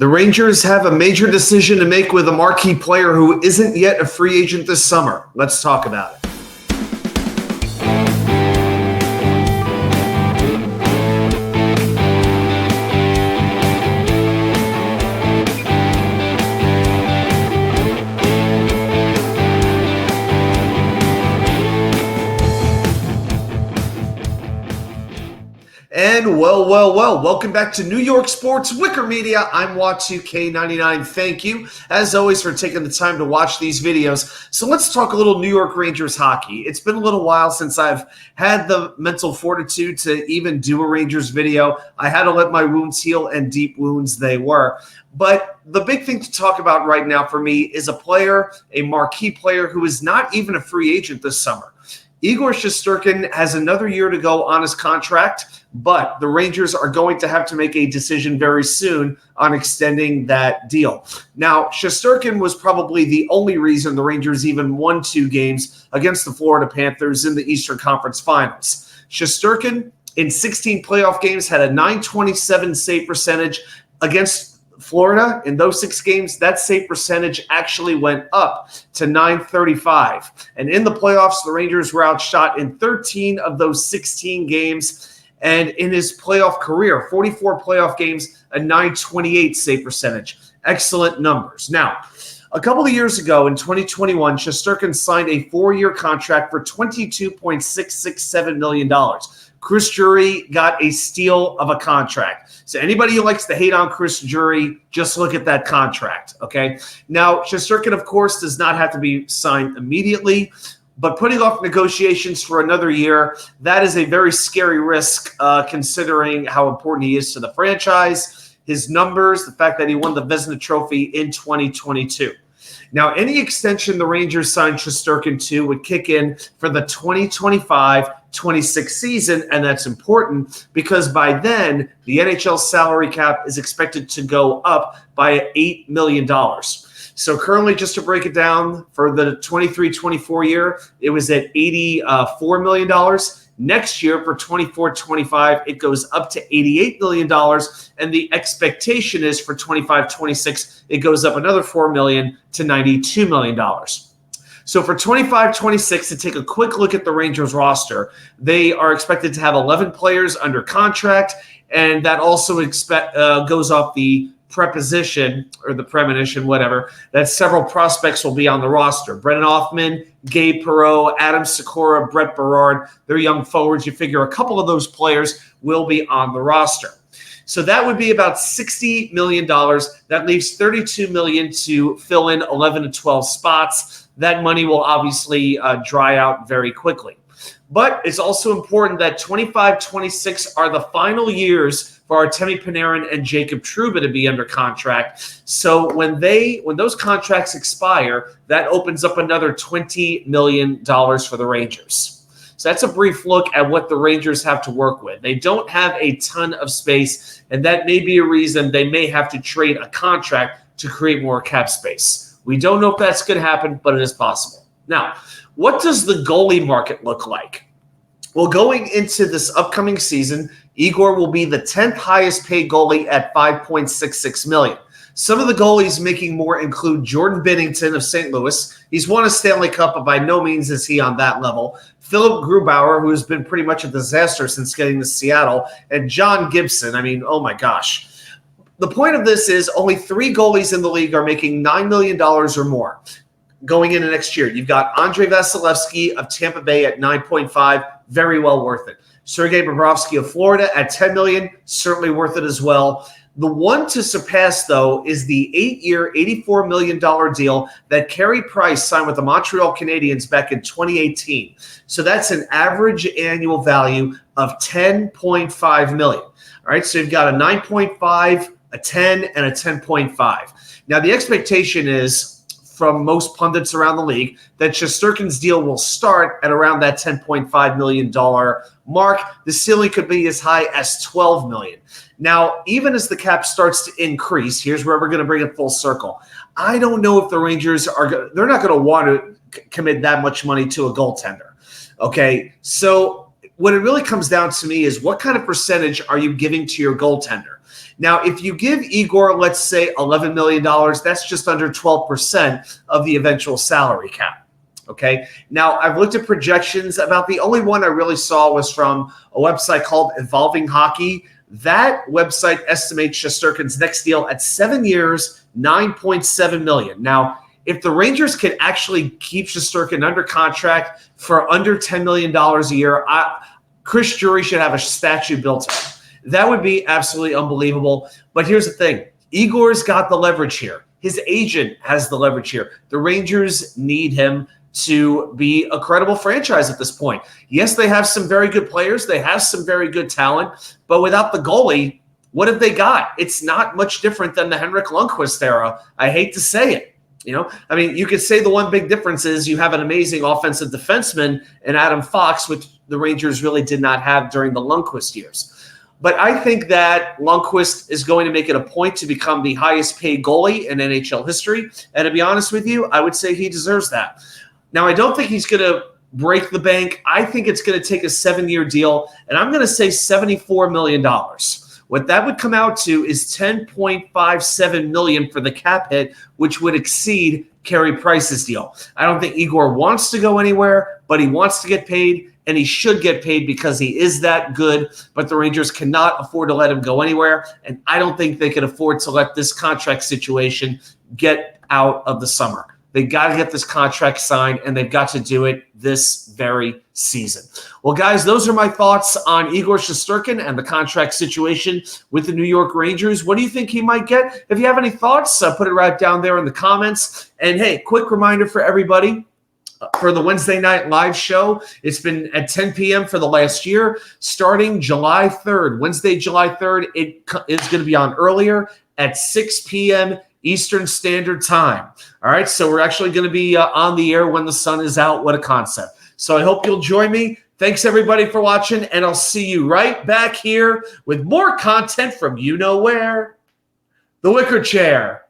The Rangers have a major decision to make with a marquee player who isn't yet a free agent this summer. Let's talk about it. And well, welcome back to New York Sports Wicker Media. I'm Wat2K99. Thank you, as always, for taking the time to watch these videos. So let's talk a little New York Rangers hockey. It's been a little while since I've had the mental fortitude to even do a Rangers video. I had to let my wounds heal, and deep wounds they were. But the big thing to talk about right now for me is a player, a marquee player, who is not even a free agent this summer. Igor Shesterkin has another year to go on his contract, but the Rangers are going to have to make a decision very soon on extending that deal. Now, Shesterkin was probably the only reason the Rangers even won 2 games against the Florida Panthers in the Eastern Conference Finals. Shesterkin, in 16 playoff games, had a .927 save percentage against Florida. In those 6 games, that save percentage actually went up to .935. And in the playoffs, the Rangers were outshot in 13 of those 16 games. And in his playoff career, 44 playoff games, a .928 save percentage. Excellent numbers. Now, a couple of years ago in 2021, Shesterkin signed a 4-year contract for $22.667 million. Chris Drury got a steal of a contract. So anybody who likes to hate on Chris Drury, just look at that contract, okay? Now, Shesterkin, of course, does not have to be signed immediately, but putting off negotiations for another year, that is a very scary risk considering how important he is to the franchise, his numbers, the fact that he won the Vezina Trophy in 2022. Now, any extension the Rangers signed Shesterkin to would kick in for the 2025-26 season, and that's important because by then, the NHL salary cap is expected to go up by $8 million. So currently, just to break it down, for the 23-24 year, it was at $84 million. Next year, for 24-25, it goes up to $88 million, and the expectation is for 25-26, it goes up another $4 million to $92 million. So for 25-26, to take a quick look at the Rangers roster, they are expected to have 11 players under contract, and that also goes off the preposition or the premonition, whatever, that several prospects will be on the roster. Brennan Othmann, Gabe Perreault, Adam Sikora, Brett Berard, they're young forwards. You figure a couple of those players will be on the roster. So that would be about $60 million. That leaves $32 million to fill in 11 to 12 spots. That money will obviously dry out very quickly. But it's also important that 25-26 are the final years for Artemi Panarin and Jacob Trouba to be under contract. So when those contracts expire, that opens up another $20 million for the Rangers. So that's a brief look at what the Rangers have to work with. They don't have a ton of space, and that may be a reason they may have to trade a contract to create more cap space. We don't know if that's going to happen, but it is possible. Now, what does the goalie market look like? Well, going into this upcoming season, Igor will be the 10th highest paid goalie at $5.66 million. Some of the goalies making more include Jordan Binnington of St. Louis. He's won a Stanley Cup, but by no means is he on that level. Philip Grubauer, who has been pretty much a disaster since getting to Seattle, and John Gibson. I mean, oh my gosh. The point of this is only 3 goalies in the league are making $9 million or more going into next year. You've got Andrei Vasilevsky of Tampa Bay at 9.5, very well worth it. Sergei Bobrovsky of Florida at $10 million, certainly worth it as well. The one to surpass, though, is the 8-year, $84 million deal that Carey Price signed with the Montreal Canadiens back in 2018. So that's an average annual value of $10.5 million. All right, so you've got a 9.5, a 10, and a 10.5. Now, the expectation is, from most pundits around the league, that Shesterkin's deal will start at around that $10.5 million mark. The ceiling could be as high as $12 million. Now, even as the cap starts to increase, here's where we're going to bring it full circle. I don't know if the Rangers they're not going to want to commit that much money to a goaltender. Okay, so what it really comes down to me is what kind of percentage are you giving to your goaltender? Now, if you give Igor, let's say, $11 million, that's just under 12% of the eventual salary cap. Okay. Now, I've looked at projections. About the only one I really saw was from a website called Evolving Hockey. That website estimates Shesterkin's next deal at 7 years, $9.7 million. Now, if the Rangers could actually keep Shesterkin under contract for under $10 million a year, Chris Drury should have a statue built to him. That would be absolutely unbelievable. But here's the thing. Igor's got the leverage here. His agent has the leverage here. The Rangers need him to be a credible franchise at this point. Yes, they have some very good players. They have some very good talent. But without the goalie, what have they got? It's not much different than the Henrik Lundqvist era. I hate to say it. I mean, you could say the one big difference is you have an amazing offensive defenseman in Adam Fox, which the Rangers really did not have during the Lundqvist years. But I think that Lundqvist is going to make it a point to become the highest paid goalie in NHL history. And to be honest with you, I would say he deserves that. Now, I don't think he's going to break the bank. I think it's going to take a 7-year deal, and I'm going to say $74 million. What that would come out to is $10.57 million for the cap hit, which would exceed Carey Price's deal. I don't think Igor wants to go anywhere, but he wants to get paid, and he should get paid because he is that good, but the Rangers cannot afford to let him go anywhere, and I don't think they can afford to let this contract situation get out of the summer. They got to get this contract signed, and they've got to do it this very season. Well, guys, those are my thoughts on Igor Shesterkin and the contract situation with the New York Rangers. What do you think he might get? If you have any thoughts, put it right down there in the comments. And, hey, quick reminder for everybody, for the Wednesday night live show, it's been at 10 p.m. for the last year. Starting July 3rd, Wednesday, July 3rd, it is going to be on earlier at 6 p.m. Eastern Standard Time. All right, so we're actually going to be on the air when the sun is out. What a concept. So I hope you'll join me. Thanks, everybody, for watching, and I'll see you right back here with more content from you know where, the Wicker Chair.